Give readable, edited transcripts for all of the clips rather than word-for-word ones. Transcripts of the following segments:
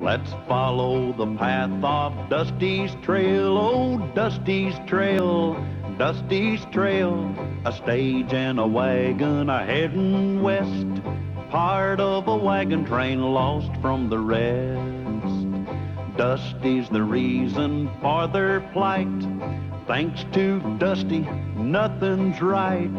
Let's follow the path of Dusty's trail, oh, Dusty's trail, Dusty's trail. A stage and a wagon a heading west, part of a wagon train lost from the rest. Dusty's the reason for their plight. Thanks to Dusty, nothing's right.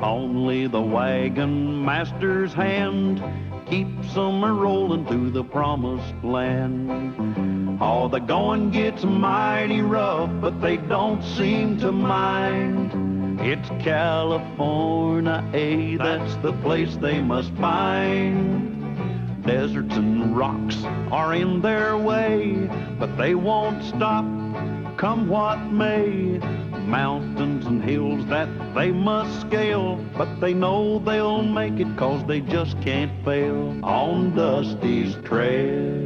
Only the wagon master's hand keeps them a-rolling to the promised land. Oh, the going gets mighty rough, but they don't seem to mind. It's California, that's the place they must find. Deserts and rocks are in their way, but they won't stop, come what may. Mountains and hills that they must scale, but they know they'll make it 'cause they just can't fail on Dusty's trail.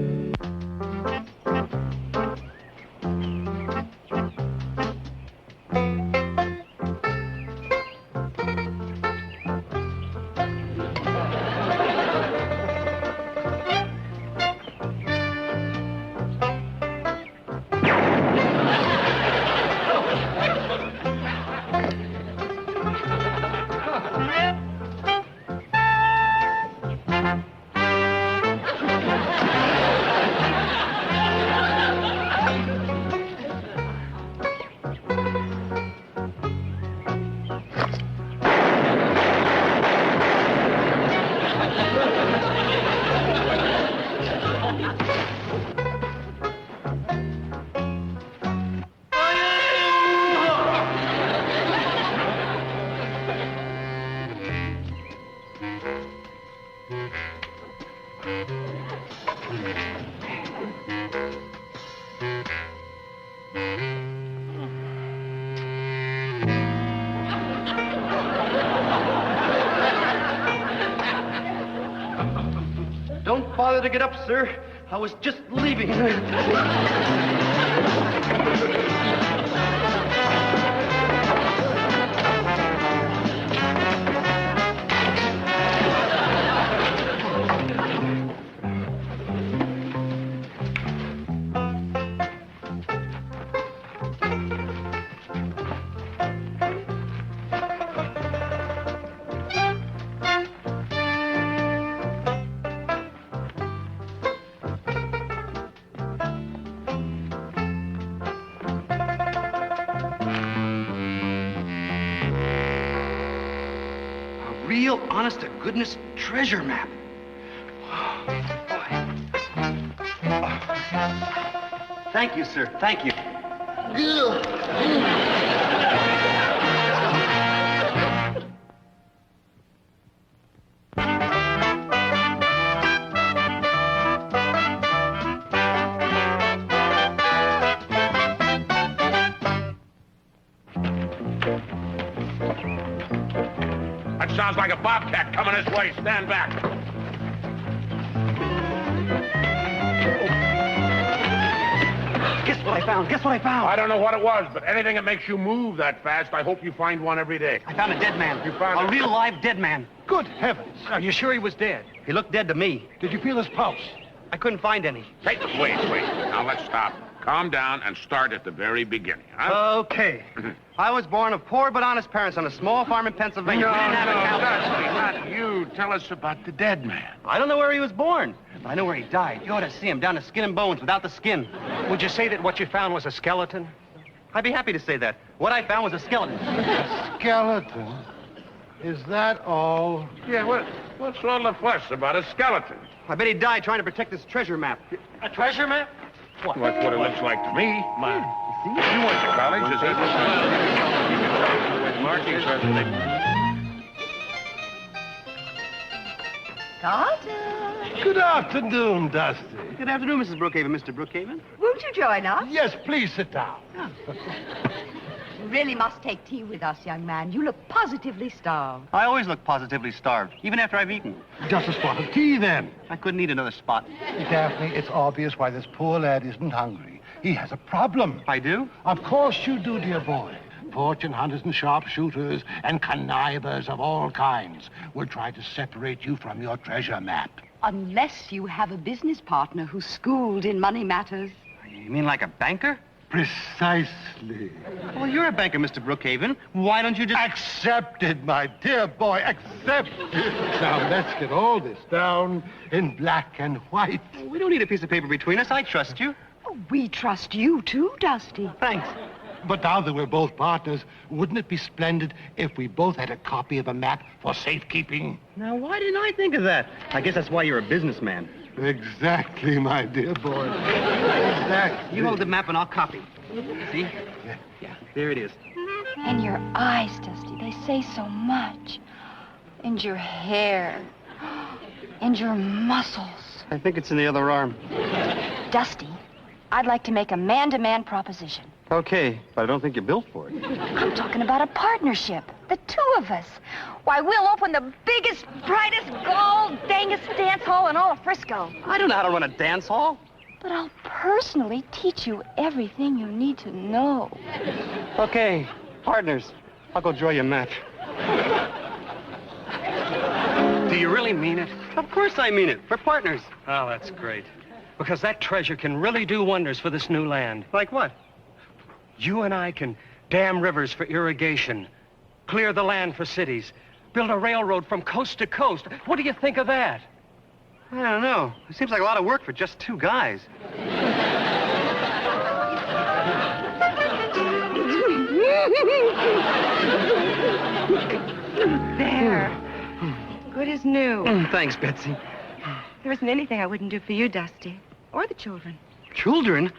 Don't bother to get up, sir. I was just leaving. Real, honest-to-goodness treasure map. Oh, boy. Oh. Thank you, sir. Thank you. Sounds like a bobcat coming this way. Stand back. Guess what I found? Guess what I found? I don't know what it was, but anything that makes you move that fast, I hope you find one every day. I found a dead man. You found a real live dead man. Good heavens. Are you sure he was dead? He looked dead to me. Did you feel his pulse? I couldn't find any. Wait. Now let's stop. Calm down and start at the very beginning, huh? Okay. I was born of poor but honest parents on a small farm in Pennsylvania. No, We didn't have a cow. Dusty, not you. Tell us about the dead man. I don't know where he was born, but I know where he died. You ought to see him down to skin and bones without the skin. Would you say that what you found was a skeleton? I'd be happy to say that. What I found was a skeleton. Skeleton? Is that all? Yeah, what's all the fuss about a skeleton? I bet he died trying to protect this treasure map. A treasure map? What? That's what it looks like to me. You went to college, is that the markings are Carter. Good afternoon, Dusty. Good afternoon, Mrs. Brookhaven. Mr. Brookhaven? Won't you join us? Yes, please sit down. You really must take tea with us, young man. You look positively starved. I always look positively starved, even after I've eaten. Just a spot of tea, then. I couldn't eat another spot. Daphne, it's obvious why this poor lad isn't hungry. He has a problem. I do? Of course you do, dear boy. Fortune hunters and sharpshooters and connivers of all kinds will try to separate you from your treasure map. Unless you have a business partner who's schooled in money matters. You mean like a banker? Precisely. Well, you're a banker, Mr. Brookhaven. Why don't you just... Accepted, my dear boy, accepted. Now, let's get all this down in black and white. We don't need a piece of paper between us. I trust you. Oh, we trust you too, Dusty. Thanks. But now that we're both partners, wouldn't it be splendid if we both had a copy of a map for safekeeping? Now, why didn't I think of that? I guess that's why you're a businessman. Exactly, my dear boy. Exactly. You hold the map and I'll copy. See? Yeah, there it is. And your eyes, Dusty, they say so much. And your hair. And your muscles. I think it's in the other arm. Dusty, I'd like to make a man-to-man proposition. Okay, but I don't think you're built for it. I'm talking about a partnership. The two of us. Why, we'll open the biggest, brightest, gold, dangest dance hall in all of Frisco. I don't know how to run a dance hall. But I'll personally teach you everything you need to know. Okay, partners. I'll go draw you a match. Do you really mean it? Of course I mean it. We're partners. Oh, that's great. Because that treasure can really do wonders for this new land. Like what? You and I can dam rivers for irrigation, clear the land for cities, build a railroad from coast to coast. What do you think of that? I don't know. It seems like a lot of work for just two guys. There. Good as new. Thanks, Betsy. There isn't anything I wouldn't do for you, Dusty. Or the children. Children?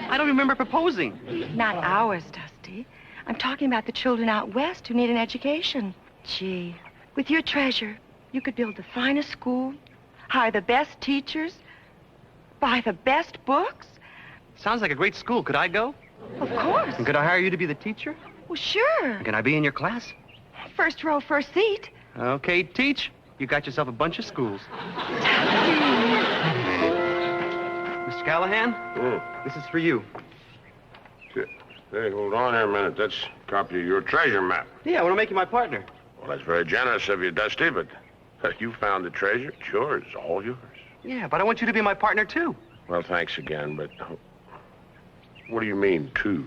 I don't remember proposing. Not ours, Dusty. I'm talking about the children out west who need an education. Gee, with your treasure, you could build the finest school, hire the best teachers, buy the best books. Sounds like a great school. Could I go? Of course. And could I hire you to be the teacher? Well, sure. And can I be in your class? First row, first seat. Okay, teach. You got yourself a bunch of schools. Mr. Callahan, this is for you. Hey, hold on here a minute. That's a copy of your treasure map. Yeah, I want to make you my partner. Well, that's very generous of you, Dusty, but you found the treasure. It's yours, all yours. Yeah, but I want you to be my partner, too. Well, thanks again, but what do you mean, two?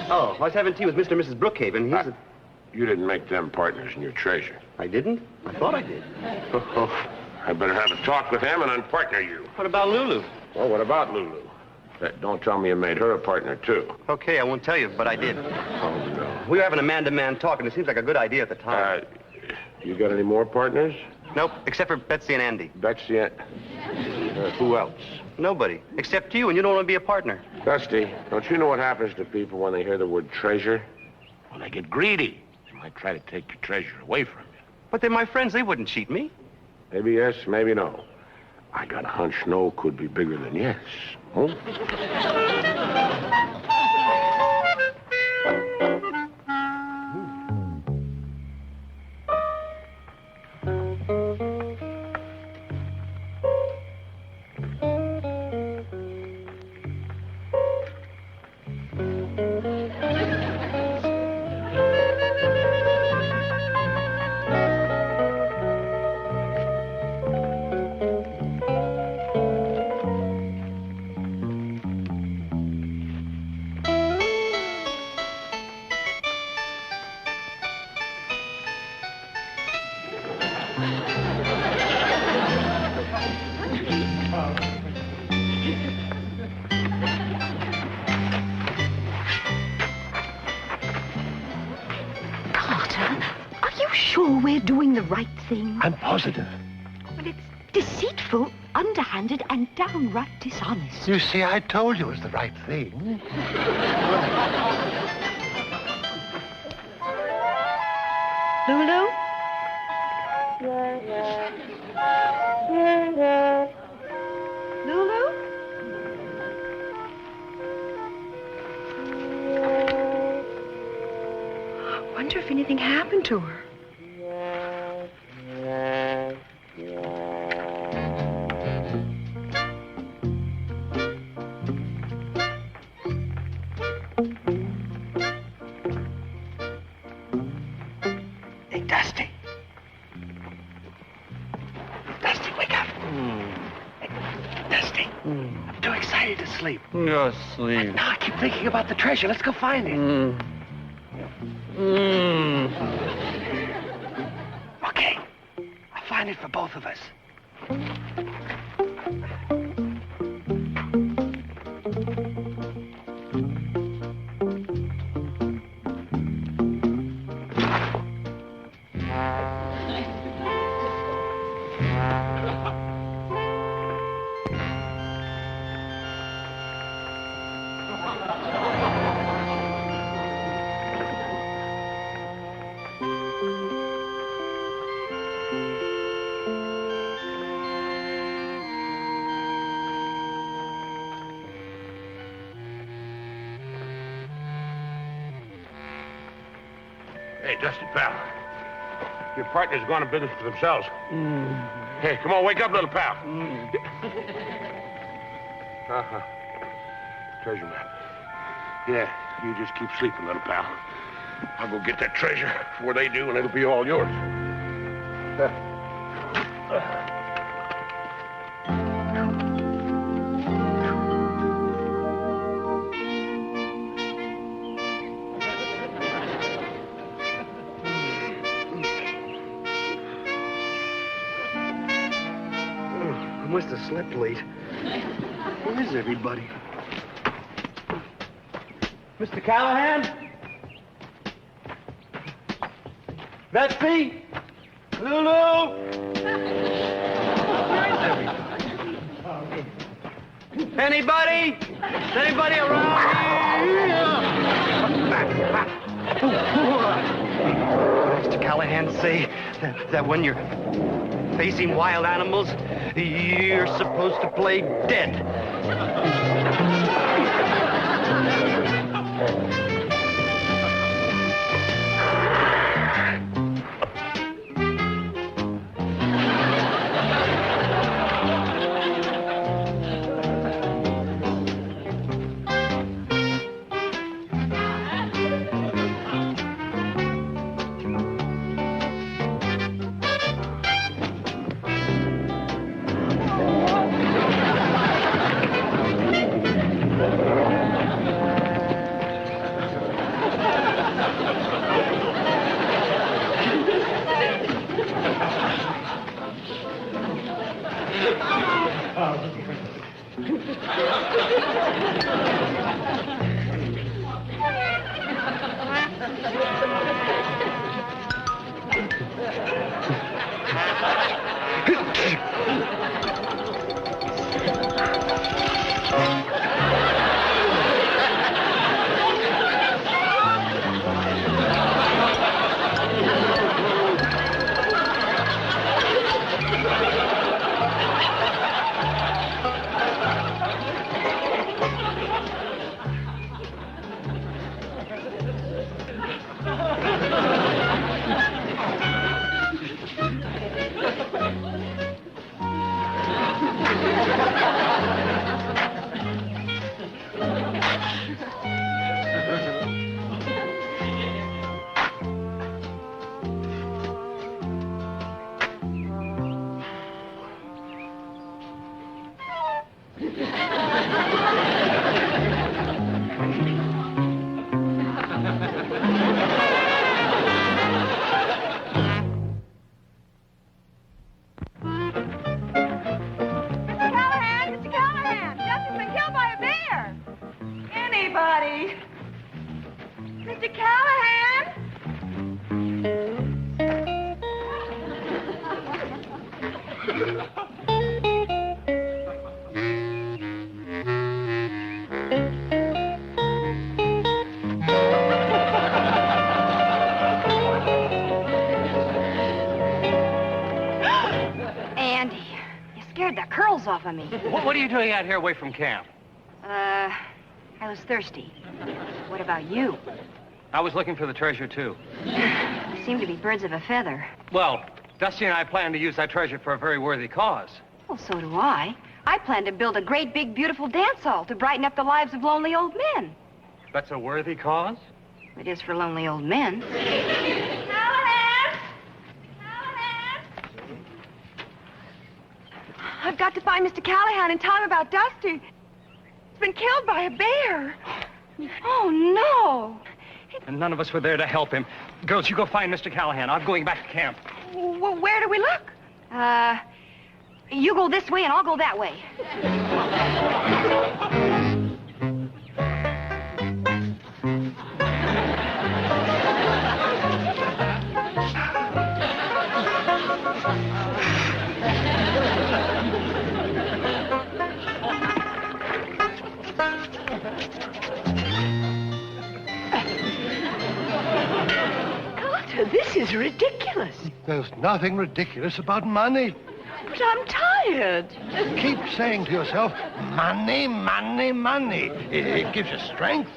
Oh, I was having tea with Mr. and Mrs. Brookhaven. You didn't make them partners in your treasure. I didn't? I thought I did. I better have a talk with him and unpartner you. What about Lulu? Well, what about Lulu? Don't tell me you made her a partner, too. Okay, I won't tell you, but I did. Oh, no. We were having a man-to-man talk, and it seems like a good idea at the time. You got any more partners? Nope, except for Betsy and Andy. Betsy and... who else? Nobody, except you, and you don't want to be a partner. Dusty, don't you know what happens to people when they hear the word treasure? Well, they get greedy. They might try to take your treasure away from you. But they're my friends. They wouldn't cheat me. Maybe yes, maybe no. I got a hunch no could be bigger than yes. Huh? Sure we're doing the right thing? I'm positive. But it's deceitful, underhanded, and downright dishonest. You see, I told you it was the right thing. Lulu? Lulu? I wonder if anything happened to her. Hey, Dusty. Dusty, wake up. ready to sleep. Go sleep. Now I keep thinking about the treasure. Let's go find it. Okay. I'll find it for both of us. Hey, Dusty, pal. Your partner's gone to business for themselves. Hey, come on, wake up, little pal. Uh-huh. Treasure map. Yeah, you just keep sleeping, little pal. I'll go get that treasure before they do, and it'll be all yours. I must have slept late. Where is everybody? Mr. Callahan? Betsy? Lulu? Anybody? Is anybody around here? Mr. Callahan say that when you're facing wild animals, you're supposed to play dead. Mr. Callahan? Andy, you scared the curls off of me. What are you doing out here away from camp? I was thirsty. What about you? I was looking for the treasure, too. You seem to be birds of a feather. Well, Dusty and I plan to use that treasure for a very worthy cause. Well, so do I. I plan to build a great, big, beautiful dance hall to brighten up the lives of lonely old men. That's a worthy cause? It is for lonely old men. Callahan! Callahan! I've got to find Mr. Callahan and tell him about Dusty. been killed by a bear. Oh, no. And none of us were there to help him. Girls, you go find Mr. Callahan. I'm going back to camp. Well, where do we look? You go this way and I'll go that way. Carter, this is ridiculous. There's nothing ridiculous about money. But I'm tired. Keep saying to yourself, money, money, money. It gives you strength.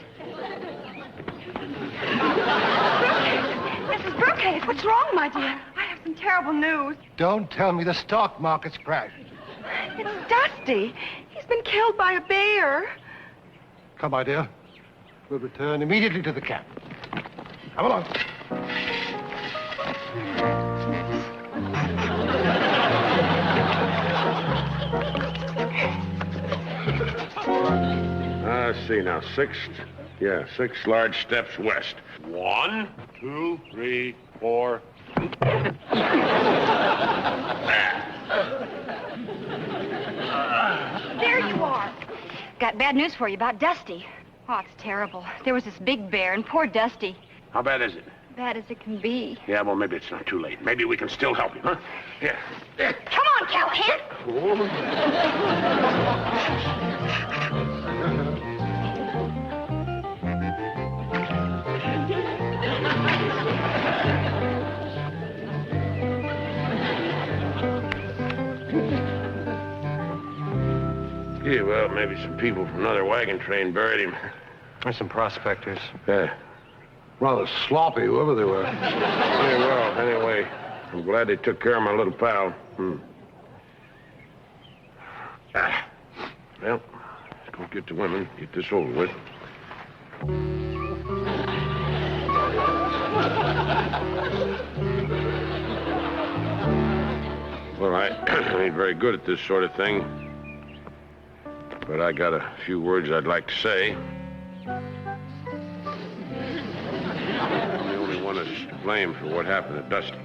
Mrs. Brookhaven, what's wrong, my dear? I have some terrible news. Don't tell me the stock market's crashed. It's Dusty. He's been killed by a bear. Come, my dear. We'll return immediately to the camp. Come along. Let's see now. 6 large steps west. 1, 2, 3, 4. There you are. Got bad news for you about Dusty. Oh, it's terrible. There was this big bear, and poor Dusty. How bad is it? Bad as it can be. Yeah, well, maybe it's not too late. Maybe we can still help him, huh? Yeah. Come on, Callahan. Yeah, well, maybe some people from another wagon train buried him. There's some prospectors. Yeah. Rather sloppy, whoever they were. Yeah, well, anyway, I'm glad they took care of my little pal. Well, let's go get the women, get this over with. Well, I ain't very good at this sort of thing, but I got a few words I'd like to say. I'm the only one that's to blame for what happened to Dusty.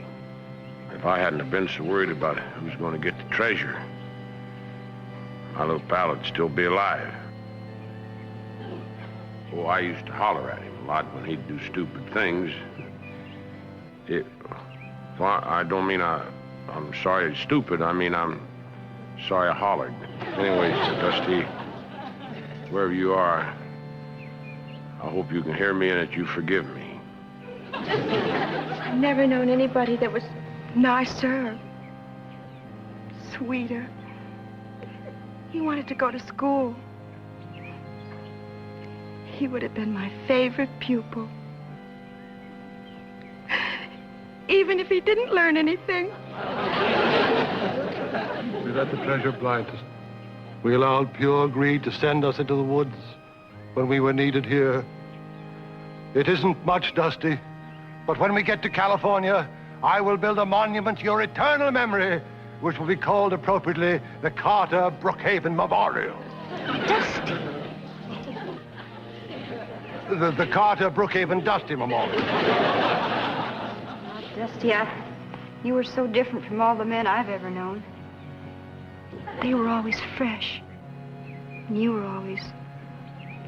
If I hadn't have been so worried about who's going to get the treasure, my little pal would still be alive. Oh, I used to holler at him a lot when he'd do stupid things. Well, I don't mean I'm sorry he's stupid. I mean, I'm sorry I hollered. Anyways, Dusty, wherever you are, I hope you can hear me and that you forgive me. I've never known anybody that was nicer, or sweeter. He wanted to go to school. He would have been my favorite pupil. Even if he didn't learn anything. We let the treasure blind us. We allowed pure greed to send us into the woods when we were needed here. It isn't much, Dusty, but when we get to California, I will build a monument to your eternal memory, which will be called appropriately the Carter Brookhaven Memorial. Dusty. The Carter Brookhaven Dusty Memorial. Dusty, you were so different from all the men I've ever known. They were always fresh. And you were always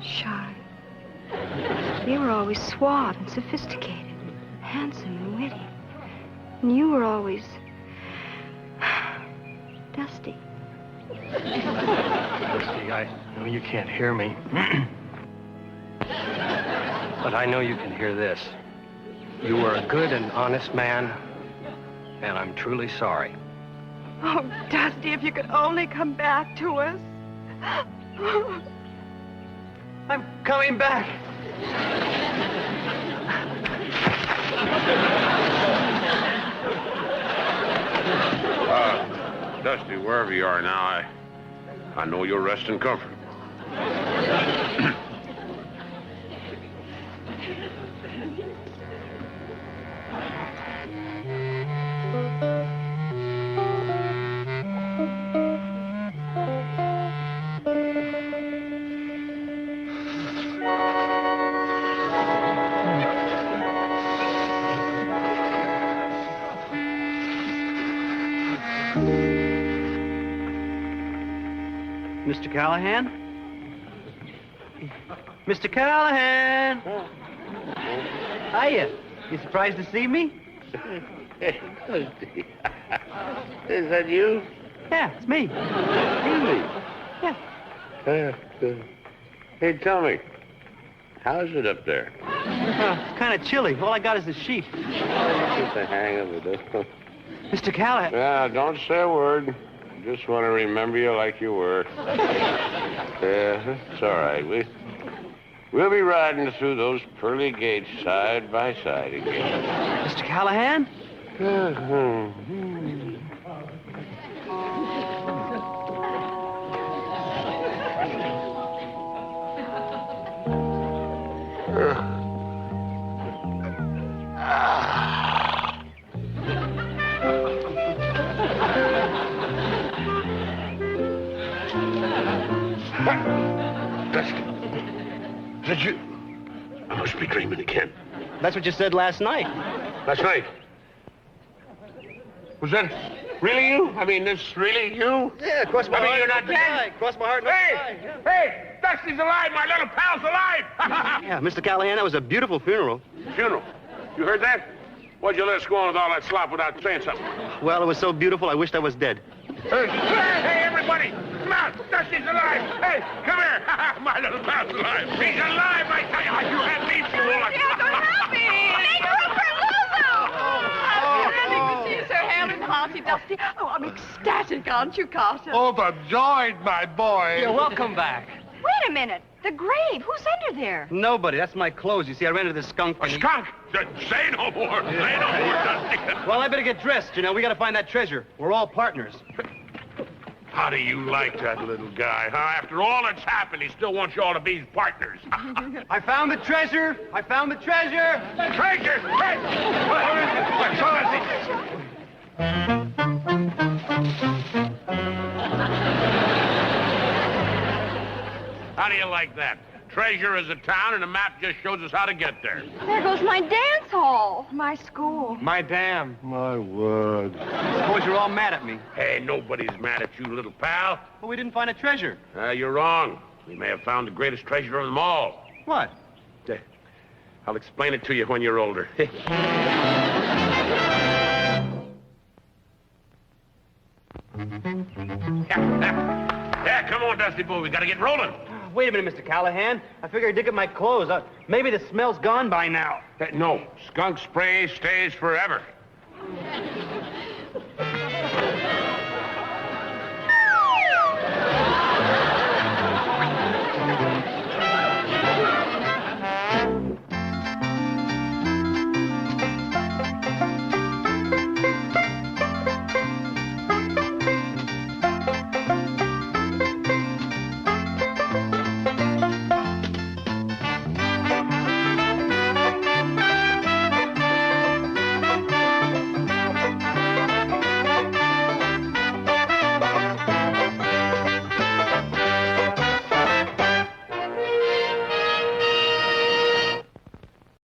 shy. They were always suave and sophisticated, handsome and witty. And you were always Dusty. Dusty, I know you can't hear me. But I know you can hear this. You were a good and honest man, and I'm truly sorry. Oh, Dusty, if you could only come back to us. I'm coming back. Dusty, wherever you are now, I know you'll rest in comfort. Mr. Callahan? Mr. Callahan! Hiya. You surprised to see me? Is that you? Yeah, it's me. Really? Yeah. Hey, tell me, how's it up there? It's kind of chilly. All I got is a sheet. Get the hang of it. Mr. Callahan. Yeah, don't say a word. Just want to remember you like you were. Yeah, it's all right. We'll be riding through those pearly gates side by side again. Mr. Callahan? Is that you? I must be dreaming again. That's what you said last night. Last night? Was that really you? I mean, this really you? Yeah, cross my heart. You're not dead. Cross my heart. Hey, Dusty's alive. My little pal's alive. Yeah, Mr. Callahan, that was a beautiful funeral. Funeral. You heard that? Why'd you let us go on with all that slop without saying something? Well, it was so beautiful, I wished I was dead. Hey, everybody! Come out! Dusty's alive! Hey, come here! My little pal's alive! He's alive, I tell you! You had me fooled! Yeah, so happy! Make room for Lulu! Oh, to see you so hale and hearty, Dusty. Oh, I'm ecstatic, aren't you, Carter? Overjoyed, my boy. You're welcome back. Wait a minute. The grave. Who's under there? Nobody. That's my clothes. You see, I rented the skunk. A skunk? Say no more! Say no more, Dusty! Well, I better get dressed. You know, we gotta find that treasure. We're all partners. How do you like that little guy, huh? After all that's happened, he still wants you all to be his partners. I found the treasure. I found the treasure. Treasure! Hey! Where is it? Show us How do you like that? Treasure is a town, and the map just shows us how to get there. There goes my dance hall. My school. My dam. My word. Suppose you're all mad at me. Hey, nobody's mad at you, little pal. But we didn't find a treasure. You're wrong. We may have found the greatest treasure of them all. What? I'll explain it to you when you're older. Yeah, come on, Dusty Boy. We gotta get rolling. Wait a minute, Mr. Callahan. I figured I'd dig up my clothes. Maybe the smell's gone by now. No, skunk spray stays forever.